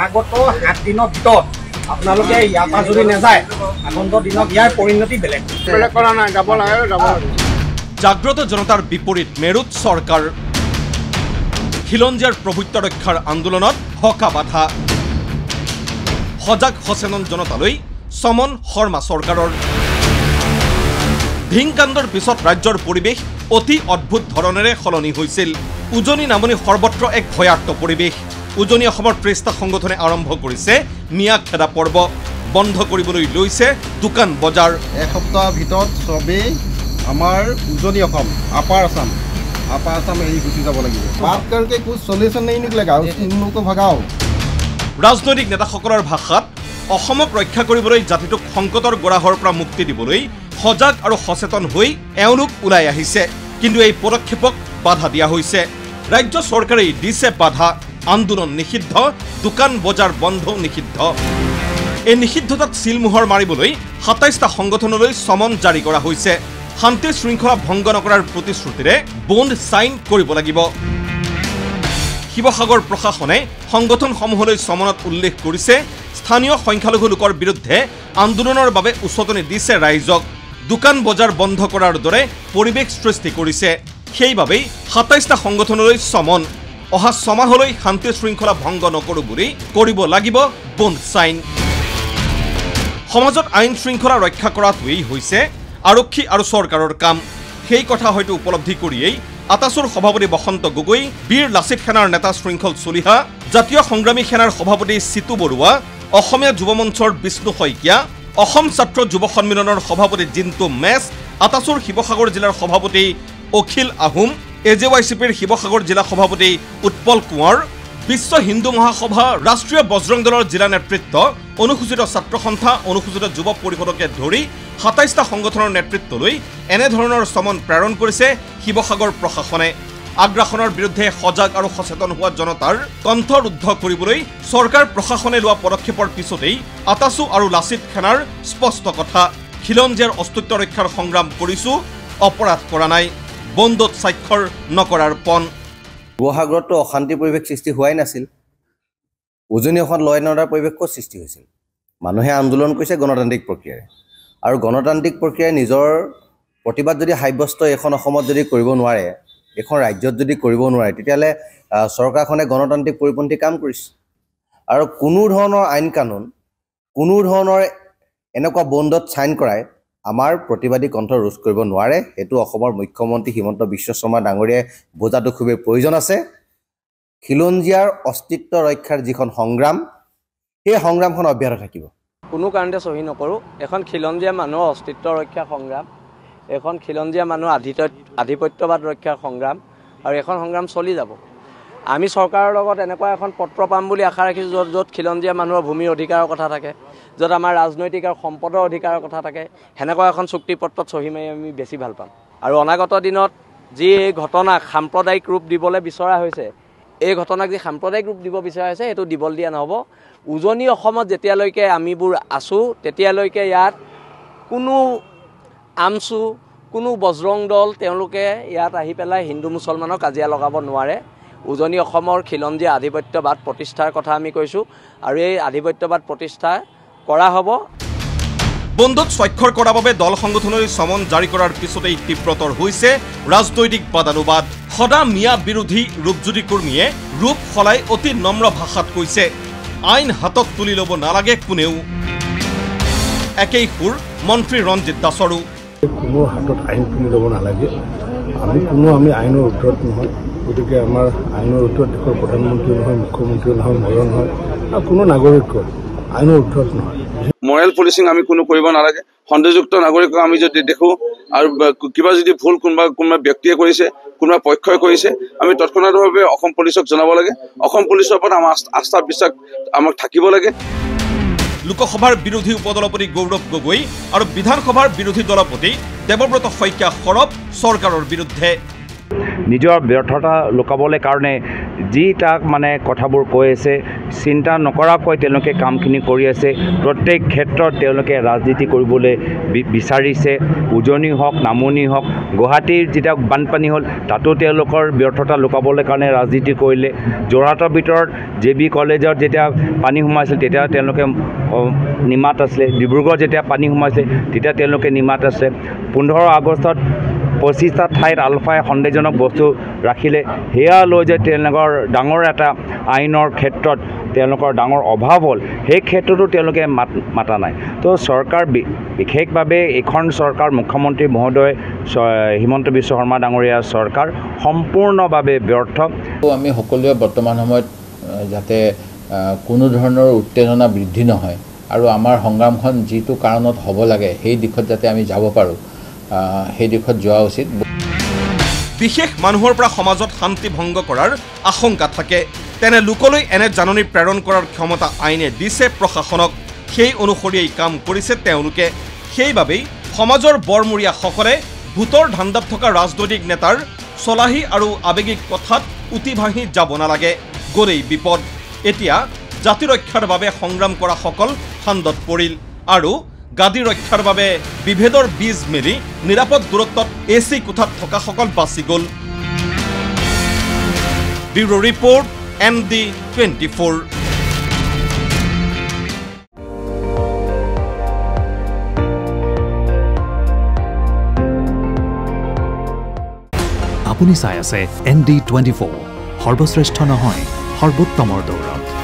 আগত 7 দিনৰ ভিতৰত আপোনালোকে ইয়াৰ পৰা যদি নাযায় আগন্তুক দিনত ইয়াৰ পৰিণতি বেলেগ কৰা নাই যাব লাগে জাগ্ৰত জনতাৰ বিপৰীত মেৰুত চৰকাৰ খিলঞ্জীয়াৰ প্ৰভুত্ব ৰক্ষাৰ আন্দোলনত হকা বাধা সজাগ সচেতন জনতালৈ সমন শৰ্মা চৰকাৰৰ ধিংকাণ্ডৰ পিছত ৰাজ্যৰ পৰিৱেশ অতি অদ্ভুত ধৰণেৰে সলনি হৈছিল উজনি নামনি সৰ্বত্ৰ এক ভয়াৰ্ত পৰিৱেশ উজনি অসমৰ প্ৰেষ্টা সংগঠনে আৰম্ভ কৰিছে মিয়া খেদা পৰ্ব বন্ধ কৰিবলৈ লৈছে দোকান বজাৰ এসপ্তাহৰ ভিতৰত সবেই আমাৰ উজনি অসম আপাৰ আসাম এৰি গুচি যাব লাগিব বাত কৰকে কুছ সলিউশন नहीं निकलेगा उनको को भगाओ ৰাজনৈতিক নেতাসকলৰ ভাষাত অসমক ৰক্ষা কৰিবলৈ জাতিটোক সংকটৰ গৰাহৰ পৰা মুক্তি দিবলৈ সজাগ আৰু সচেতন হৈ এওঁলোক ওলাই আহিছে কিন্তু এই পদক্ষেপক বাধা দিয়া হৈছে ৰাজ্য চৰকাৰে দিছে বাধা আন্দোলন নিষিদ্ধ দোকান বজাৰ বন্ধ নিষিদ্ধ এই নিষিদ্ধতাত সিলমোহৰ মাৰিবলৈ ২৭টা সংগঠনলৈ সমন জাৰি কৰা হৈছে শান্তি শৃংখলা ভংগ নকৰাৰ প্ৰতিশ্ৰুতিৰে বন্ধ সাইন কৰিব লাগিব শিৱসাগৰ প্ৰশাসনে সংগঠনসমূহলৈ সমনত উল্লেখ কৰিছে স্থানীয় সংখ্যালঘু লোকৰ বিৰুদ্ধে আন্দোলনৰ বাবে উচতনি দিছে ৰাইজক দোকান বজাৰ বন্ধ কৰাৰ দৰে পৰিৱেশ সৃষ্টি কৰিছে সেইবাবেই ২৭টা সংগঠনলৈ সমন অহা ছমাহলৈ শান্তি শৃংখলা ভংগ নকৰো বুলি কৰিব লাগিব বন্ধ সাইন সমাজত আইন শৃংখলা ৰক্ষা কৰাটোৱেই হৈছে আৰক্ষী আৰু চৰকাৰৰ কাম সেই কথা হয়তো উপলব্ধি কৰিয়েই আটাছৰ সভাপতি বসন্ত গগৈ বীৰ লাচিত সেনাৰ নেতা শৃংখল চলিহা জাতীয় সংগ্ৰামী সেনাৰ সভাপতি চিতু বৰুৱা অসমীয়া যুৱ মঞ্চৰ বিষ্ণু শইকীয়া অসম ছাত্ৰ যুৱ সন্মিলনৰ সভাপতি জিন্তু মেছ আটাছৰ শিৱসাগৰ জিলাৰ সভাপতি অখিল আহোম এজেৱাইচিপিৰ শিৱসাগৰ জিলা সভাপতি উৎপল কোঁৱৰ বিশ্ব হিন্দু মহাসভা ৰাষ্ট্ৰীয় বজৰং দলৰ জিলা নেতৃত্ব অনুসূচিত ছাত্ৰ সন্থা অনুসূচিত যুৱ পৰিষদকে ধৰি ২৭টা সংগঠনৰ নেতৃত্বলৈ এনেধৰণৰ সমন প্ৰেৰণ কৰিছে শিৱসাগৰ প্ৰশাসনে আগ্ৰাসনৰ বিৰুদ্ধে সজাগ আৰু সচেতন হোৱা জনতাৰ কণ্ঠৰুদ্ধ কৰিবলৈ চৰকাৰ প্ৰশাসনে লোৱা পদক্ষেপৰ পিছতেই আটাছু আৰু লাচিত সেনাৰ স্পষ্ট কথা খিলঞ্জীয়াৰ অস্তিত্ব ৰক্ষাৰ সংগ্ৰাম কৰিছো অপৰাধ কৰা নাই বন্ধত স্বাক্ষৰ নকৰাৰ পণ শিৱসাগৰতো অশান্তি পৰিৱেশ সৃষ্টি হোৱাই নাছিল উজনি অসমত লয় নৰ্ডাৰ পৰিৱেশ ক'ত সৃষ্টি হৈছিল মানুহে আন্দোলন কৰিছে গণতান্ত্ৰিক প্ৰক্ৰিয়াৰে আৰু গণতান্ত্ৰিক প্ৰক্ৰিয়াৰে নিজৰ প্ৰতিবাদ যদি সাব্যস্ত এখন অসমত যদি কৰিব নোৱাৰে এখন ৰাজ্যত যদি কৰিব নোৱাৰে তেতিয়াহ'লে চৰকাৰখনে গণতান্ত্ৰিক পৰিপন্থী কাম কৰিছে আৰু কোনো ধৰণৰ আইন কানুন কোনো ধৰণৰ এনেকুৱা বন্ধত সাইন কৰাই আমাৰ প্ৰতিবাদী কণ্ঠ ৰোধ কৰিব নোৱাৰে এটো অসমৰ মুখ্যমন্ত্ৰী হিমন্ত বিশ্ব শৰ্মা ডাঙৰীয়াই বুজাটো খুবেই প্ৰয়োজন আছে খিলঞ্জীয়াৰ অস্তিত্ব ৰক্ষাৰ যিখন সংগ্ৰাম সেই সংগ্ৰামখন অব্যাহত থাকিব কোনো কাৰণতে সহি নকৰো এখন খিলঞ্জীয়া মানুহৰ অস্তিত্ব ৰক্ষা সংগ্ৰাম এখন খিলঞ্জীয়া মানুহৰ আধিপত্যবাদ ৰক্ষাৰ সংগ্ৰাম আৰু এখন সংগ্ৰাম চলি যাব আমি চৰকাৰৰ লগত এনেকুৱা এখন পত্ৰ পাম বুলি আশা ৰাখিছো য'ত খিলঞ্জীয়া মানুহৰ ভূমিৰ অধিকাৰৰ কথা থাকে য'ত আমাৰ ৰাজনৈতিক আৰু সম্পদৰ অধিকাৰৰ কথা থাকে হেনেকুৱা এখন চুক্তি পত্ৰত সহি মাৰি আমি বেছি ভাল পাম আৰু অনাগত দিনত যি ঘটনাক সাম্প্ৰদায়িক ৰূপ দিবলৈ বিচৰা হৈছে এই ঘটনাক যি সাম্প্ৰদায়িক ৰূপ দিব বিচৰা হৈছে এটো দিবল দিয়া নহব উজনি অসমত যেতিয়ালৈকে আমিবোৰ আছো তেতিয়ালৈকে ইয়াত কোনো আমছু কোনো বজৰং দল তেওঁলোকে ইয়াত আহি পেলাই হিন্দু মুছলমানৰ কাজিয়া লগাব নোৱাৰে উজনি অসমৰ খিলঞ্জীয়া আধিপত্যবাদ প্ৰতিষ্ঠাৰ কথা আমি কৈছো আৰু এই আধিপত্যবাদ প্ৰতিষ্ঠা কৰা হ'ব বন্ধত স্বাক্ষৰ কৰাৰ বাবে দল সংগঠনলৈ সমন জাৰি কৰাৰ পিছতেই তীব্ৰতৰ হৈছে ৰাজনৈতিক বাদানুবাদ সদা মিয়া বিৰোধী ৰূপজ্যোতি কুৰ্মীয়ে ৰূপ সলাই অতি নম্ৰ ভাষাত কৈছে আইন হাতত তুলি ল'ব নালাগে কোনেও একেই সুৰ মন্ত্ৰী ৰঞ্জিত দাসৰো কোনো হাতত আইন তুলি ল'ব নালাগে আমি আইনৰ উত্তৰত নহয় গতিকে আমাৰ আইনৰ উত্তৰত দেশৰ প্ৰধানমন্ত্ৰী নহয় মুখ্যমন্ত্ৰী নহয় মেয়ৰ নহয় আৰু কোনো নাগৰিক আইনৰ উত্তৰত নহয় মৰেল পুলিচিং আমি কোনো কৰিব নালাগে সন্দেহযুক্ত নাগৰিকক আমি যদি দেখো আৰু কিবা যদি ভুল কোনোবা ব্যক্তিয়ে কৰিছে কোনোবা পক্ষই কৰিছে আমি তৎক্ষণাৎভাৱে অসম পুলিচক জনাব লাগে অসম পুলিচৰ ওপৰত আমাৰ আস্থা বিশ্বাস আমাক থাকিব লাগে লোকসভাৰ বিৰোধী উপদলপতি গৌৰৱ গগৈ আৰু বিধানসভাৰ বিৰোধী দলপতি দেৱব্ৰত শইকীয়া সৰব চৰকাৰৰ বিৰুদ্ধে নিজৰ ব্যৰ্থতা লুকাবলৈ কাৰণে যি তাক মানে কথাবোৰ কৈ আছে চিন্তা নকৰাকৈ তেওঁলোকে কামখিনি কৰি আছে প্ৰত্যেক ক্ষেত্ৰত তেওঁলোকে ৰাজনীতি কৰিবলৈ বিচাৰিছে উজনি হওক নামনি হওক গুৱাহাটীৰ যেতিয়া বানপানী হ'ল তাতো তেওঁলোকৰ ব্যৰ্থতা লুকাবলৈ কাৰণে ৰাজনীতি কৰিলে যোৰহাটৰ ভিতৰত JB কলেজত যেতিয়া পানী সোমাইছিল তেতিয়া তেওঁলোকে নিমাত আছিলে ডিব্ৰুগড় যেতিয়া পানী সোমাইছিল তেতিয়া তেওঁলোকে নিমাত আছে 15 আগষ্টত 25টা ঠাইত আলফাই সন্দেহজনক বস্তু ৰাখিলে হেয়া লৈ যে তেওঁলোকৰ ডাঙৰ এটা আইনৰ ক্ষেত্ৰত তেওঁলোকৰ ডাঙৰ অভাৱ হ'ল সেই ক্ষেত্ৰতো তেওঁলোকে মাতা নাই তো চৰকাৰ বিশেষভাৱে এখন চৰকাৰ মুখ্যমন্ত্ৰী মহোদয় হিমন্ত বিশ্ব শৰ্মা ডাঙৰীয়া চৰকাৰ সম্পূৰ্ণভাৱে ব্যৰ্থ আমি সকলোৱে বৰ্তমান সময়ত যাতে কোনো ধৰণৰ উত্তেজনা বৃদ্ধি নহয় আৰু আমাৰ সংগ্ৰামখন যিটো কাৰণত হ'ব লাগে সেই দিশত যাতে আমি যাব পাৰোঁ সেই দিশত যোৱা উচিত বিশেষ মানুহৰ পৰা সমাজত শান্তি ভংগ কৰাৰ আশংকা থাকে তেনে লোকলৈ এনে জাননী প্ৰেৰণ কৰাৰ ক্ষমতা আইনে দিছে প্ৰশাসনক সেই অনুসৰি এই কাম কৰিছে তেওঁলোকে সেইবাবেই সমাজৰ বৰমূৰীয়াসকলে ভূতৰ ধান্দাত থকা ৰাজনৈতিক নেতাৰ চলাহী আৰু আৱেগিক কথাত উটি ভাঙি যাব নালাগে গৰেই বিপদ এতিয়া জাতি ৰক্ষাৰ বাবে সংগ্ৰাম কৰা সকল ফান্দত পৰিল আৰু গাদী ৰক্ষাৰ বাবে বিভেদৰ বীজ মেলি নিৰাপদ দূৰত্বত AC কোঠাত থকা সকল বাচি গ'ল ব্যুৰো ৰিপৰ্ট ND24 আপুনি চাই আছে ND24 সৰ্বশ্ৰেষ্ঠ নহয় সৰ্বোত্তমৰ দৌৰত